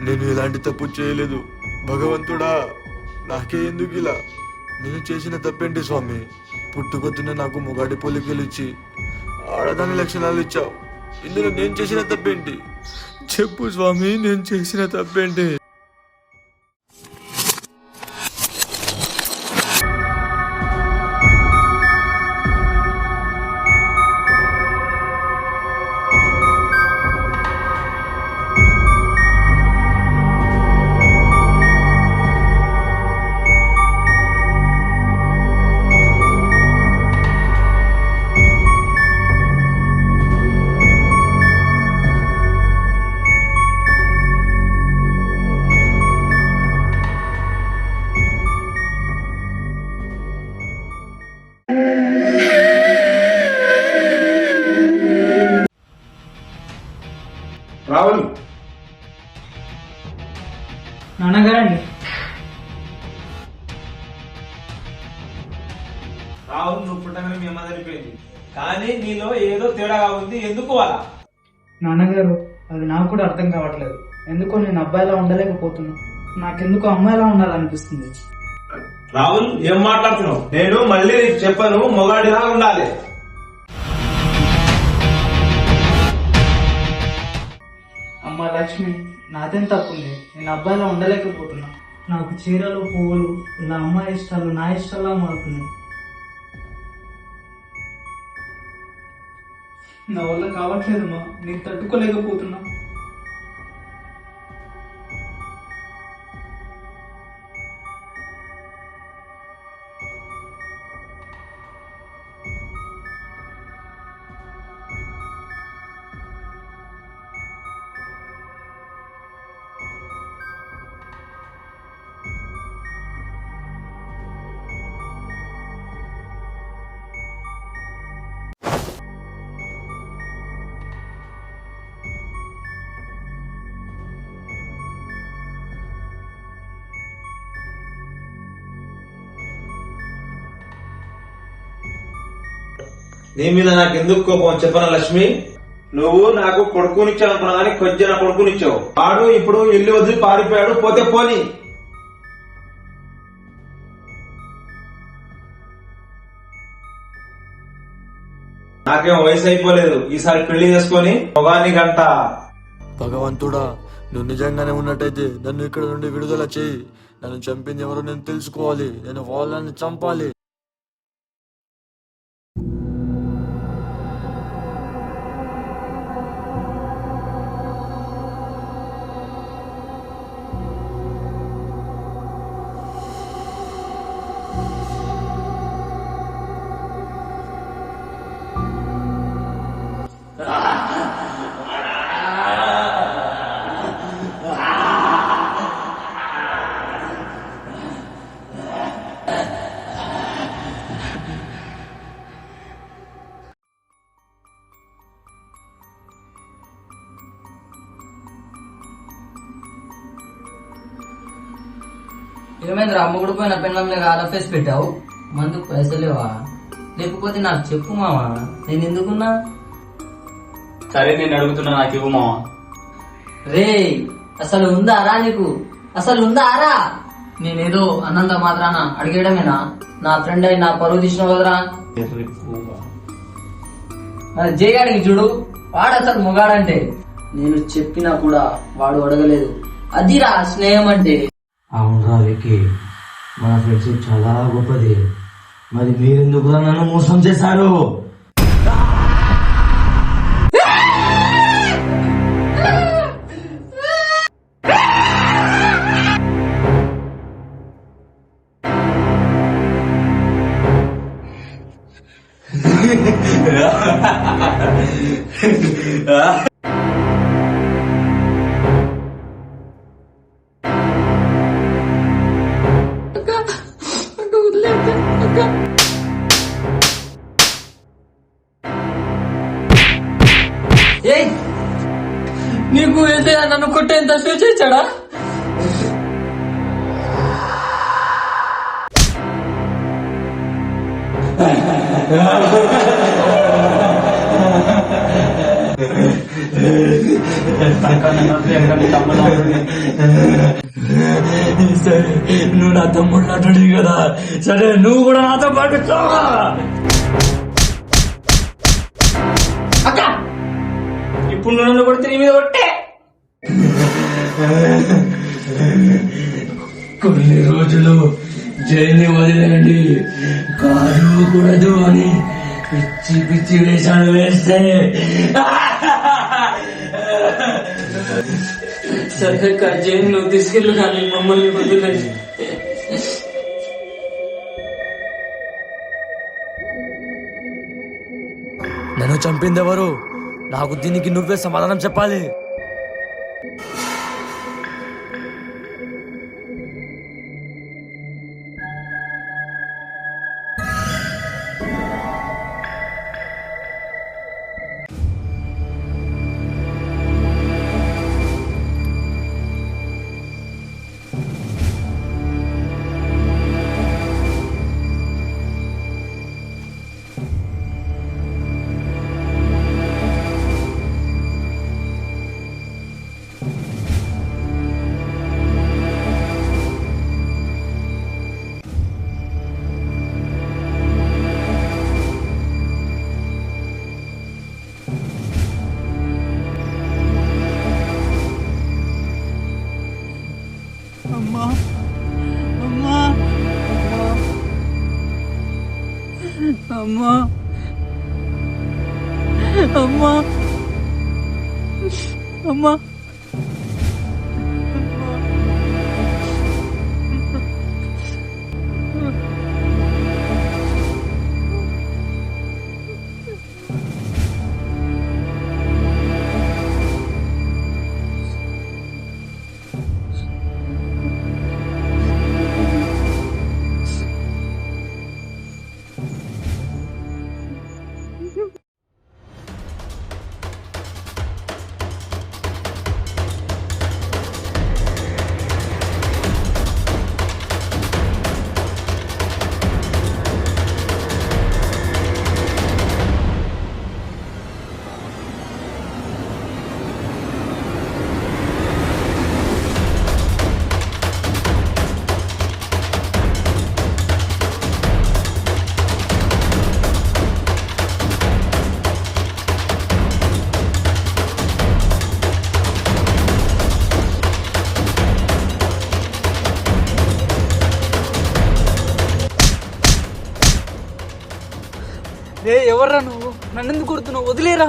నేను ఎలాంటి తప్పు చేయలేదు. భగవంతుడా, నాకే ఎందుకు ఇలా? నేను చేసిన తప్పేంటి స్వామి? పుట్టుకొద్దున నాకు మొగాడి పోలికలు ఇచ్చి ఆడదాని లక్షణాలు ఇచ్చావు. ఇందులో నేను చేసిన తప్పేంటి? చెప్పు స్వామి, నేను చేసిన తప్పేంటి? రావులు నాన్నగారండి. రావులు నువ్వు పుట్టగానే మీ అమ్మ చనిపోయింది, కానీ నీలో ఏదో తేడాగా ఉంది. ఎందుకు అలా? నాన్నగారు, అది నాకు కూడా అర్థం కావట్లేదు. ఎందుకో నేను అబ్బాయిలా ఉండలేకపోతున్నా. నాకెందుకు అమ్మాయిలా ఉండాలనిపిస్తుంది. రాహుల్, ఏం మాట్లాడుతున్నావు? నేను మళ్ళీ నీకు చెప్పను, మొగాడిలా ఉండాలి. అమ్మ లక్ష్మి, నాదేం తప్పుంది? నేను అబ్బాయిలా ఉండలేకపోతున్నా. నాకు చీరలు, పువ్వులు, ఇలా అమ్మాయి ఇష్టాలు నా ఇష్టాలా మారుతున్నాయి. నా వల్ల కావట్లేదమ్మా, నేను తట్టుకోలేకపోతున్నా. నీ మీద నాకు ఎందుకు కోపం చెప్పనా లక్ష్మి? నువ్వు నాకు కొడుకునిచ్చావు అనుకున్నా, కానీ కొద్దిగా కొడుకునిచ్చావు. వాడు ఇప్పుడు ఇల్లు వదిలి పారిపోయాడు, పోతే పోని. నాకేం వయసు అయిపోలేదు, ఈసారి పెళ్లి చేసుకొని మొగాన్ని గంట. భగవంతుడా, నువ్వు నిజంగానే ఉన్నట్టయితే నన్ను ఇక్కడ నుండి విడుదల చేయి. నన్ను చంపింది ఎవరో నేను తెలుసుకోవాలి. నేను వాళ్ళని చంపాలి. ఏమైందిరా, అమ్ముడు పోయిన పెన్నంలో అలా ఫేస్ పెట్టావు? మందుకు పైసలేవా? లేకపోతే నాకు చెప్పు మావా, నేను ఎందుకున్నా? సరే, నేను అడుగుతున్నా, నాకు ఇవ్వు మావా. రే, అసలు ఉందా రా నీకు? అసలు ఉందా రా? నేనేదో అన్నంత మాత్రాన అడిగేయడమేనా? నా ఫ్రెండ్ అయి నా పరువు తీసిన కదరా. మరి జయగాడికి చూడు, వాడు అసలు మొగాడంటే. నేను చెప్పినా కూడా వాడు అడగలేదు. అదిరా స్నేహం అంటే. అవునరా విక్కీ, మన ఫ్రెండ్షిప్ చాలా గొప్పది. మరి మీరెందుకు నన్ను మోసం చేశారు? నీకు అయితే నన్ను కొట్టేంత స్వేచ్ఛ ఇచ్చాడా? సరే నువ్వు నా తమ్ముడు అంటుడి కదా, సరే నువ్వు కూడా నాతో పాటు చావా. అక్క ఇప్పుడు నువ్వు నన్ను కొడితే నీ మీద కొట్టే. కొన్ని రోజులు జైలు వదిలేయండి, కారుకూడదు అని పిచ్చి పిచ్చి వేషాలు వేస్తే సరే జైలు నువ్వు తీసుకెళ్ళు కానీ మమ్మల్ని వదిలేదు. నన్ను చంపింది ఎవరు? నాకు దీనికి నువ్వే సమాధానం చెప్పాలి. అమ్మా అమ్మా అమ్మా అమ్మా అమ్మా రే ఎవర్రా నువ్వు? నన్ను ఎందుకు కొడుతున్నావు? వదిలేరా.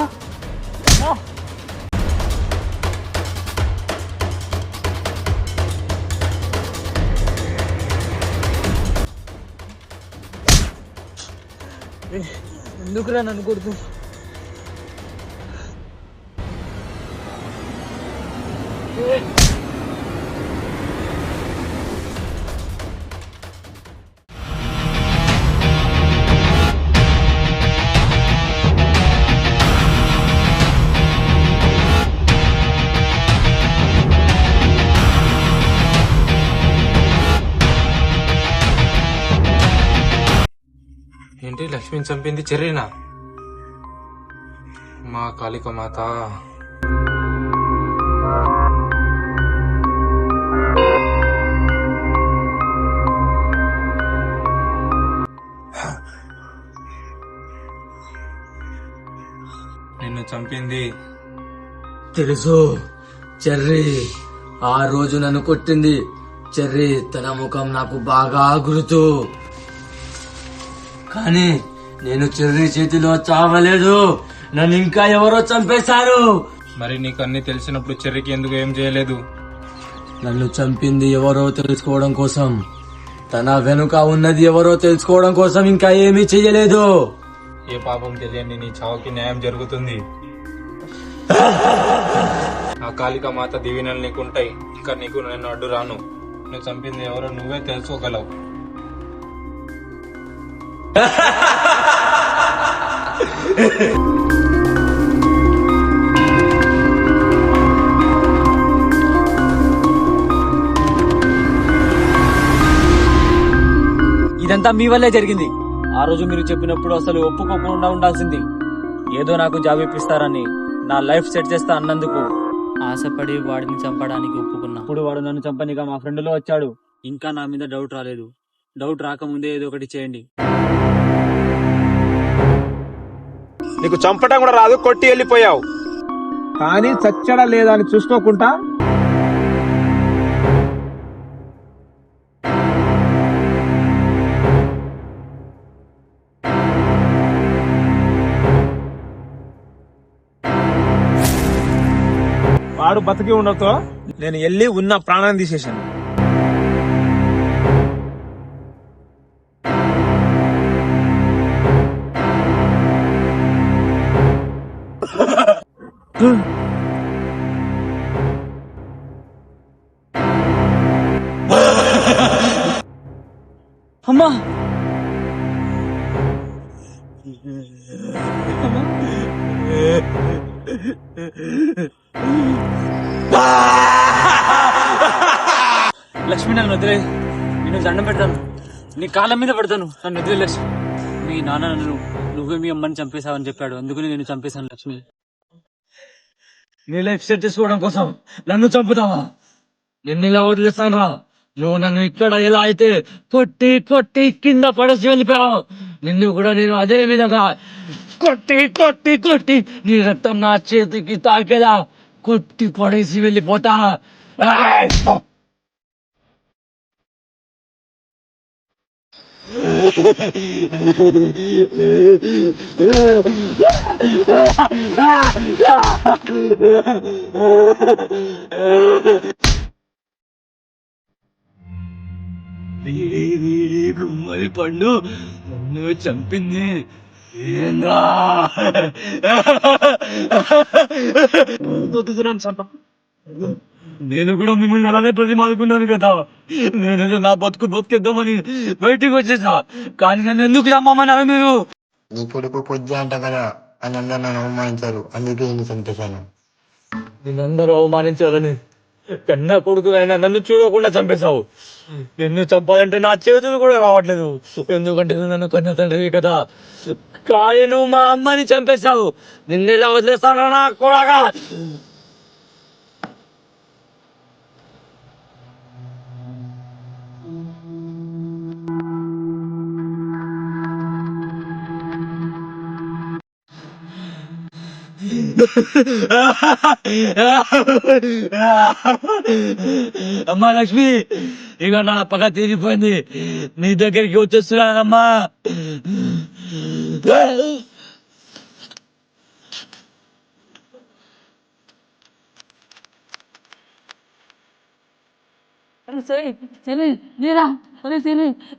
ఎందుకురా నన్ను కొడుతున్నావు? ఏంటి లక్ష్మిని చంపింది చెర్రీనా? మా కాళిక మాత. నిన్ను చంపింది తెలుసు చెర్రీ. ఆ రోజు నన్ను కొట్టింది చెర్రీ. తన ముఖం నాకు బాగా గుర్తు. కానీ నేను చెర్రీ చేతిలో చావలేదు. నన్ను ఇంకా ఎవరో చంపేశారు. మరి నీకు అన్ని తెలిసినప్పుడు చెర్రీకి ఎందుకు ఏం చేయలేదు? నన్ను చంపింది ఎవరో తెలుసుకోవడం కోసం, తన వెనుక ఉన్నది ఎవరో తెలుసుకోవడం కోసం ఇంకా ఏమీ చెయ్యలేదు. ఏ పాపం తెలియని నీ చావుకి న్యాయం జరుగుతుంది. ఆ కాళిక మాత దీవెనలు నీకుంటాయి. ఇంకా నీకు నేను అడ్డు రాను. నువ్వు చంపింది ఎవరో నువ్వే తెలుసుకోగలవు. ఇదంతా మీ వల్లే జరిగింది. ఆ రోజు మీరు చెప్పినప్పుడు అసలు ఒప్పుకోకుండా ఉండాల్సింది. ఏదో నాకు జాబ్ ఇప్పిస్తారని, నా లైఫ్ సెట్ చేస్తా అన్నందుకు ఆశపడి వాడిని చంపడానికి ఒప్పుకున్నా. ఇప్పుడు వాడు నన్ను చంపనిగా మా ఫ్రెండ్లో వచ్చాడు. ఇంకా నా మీద డౌట్ రాలేదు. డౌట్ రాకముందే ఏదో ఒకటి చేయండి. నీకు చంపటం కూడా రాదు, కొట్టి వెళ్ళిపోయావు. కానీ చచ్చడా లేదా అని చూసుకోకుండా వాడు బతికి ఉండతో నేను వెళ్ళి ఉన్న ప్రాణాన్ని తీసేశాను. అమ్మా లక్ష్మి, నన్ను వదిలే. నేను దండం పెడతాను, నీ కాళ్ళ మీద పెడతాను. నన్ను వదిలే లక్ష్మి. మీ నాన్న నన్ను నువ్వే మీ అమ్మని చంపేశావని చెప్పాడు, అందుకని నేను చంపేశాను. లక్ష్మి, నీ లైఫ్ సెట్ చేసుకోవడం కోసం నన్ను చంపుతావా? నిన్ను ఇలా వదిలేస్తాను రా. నువ్వు నన్ను ఇక్కడ ఎలా అయితే కొట్టి కొట్టి కింద పడేసి వెళ్ళిపోయావు, నిన్ను కూడా నేను అదే విధంగా కొట్టి కొట్టి కొట్టి నీ రక్తం నా చేతికి తాకేలా కొట్టి పడేసి వెళ్ళిపోతా. గుమ్మడి పండు నన్ను చంపింది ఏందా? నేను కూడా మిమ్మల్ని అలానే ప్రతిమాదుకున్నాను కదా. నేను నా బతుకేద్దామని బయటికి వచ్చేసా, కానీ నన్ను ఎందుకు రమ్మన్నారు మీరు? నీ కొడుకు పొద్దు అంట కదా అని అందరూ నన్ను అవమానించారు, అందుకే నేను చంపేశాను. నిన్నందరూ అవమానించాలని కన్నా కొడుకు అయినా నన్ను చూడకుండా చంపేశావు. నిన్ను చంపాలంటే నా చేతులు కూడా రావట్లేదు, ఎందుకంటే నువ్వు నన్ను కన్న తండ్రివి కదా. కానీ నువ్వు మా అమ్మని చంపేశావు. నిన్ను ఎలా వదిలేస్తాను నా కొడగా? అమ్మా లక్ష్మి, ఇక నా పగ తీరిపోయింది. నీ దగ్గరికి వచ్చేస్తున్నానమ్మా. అరే,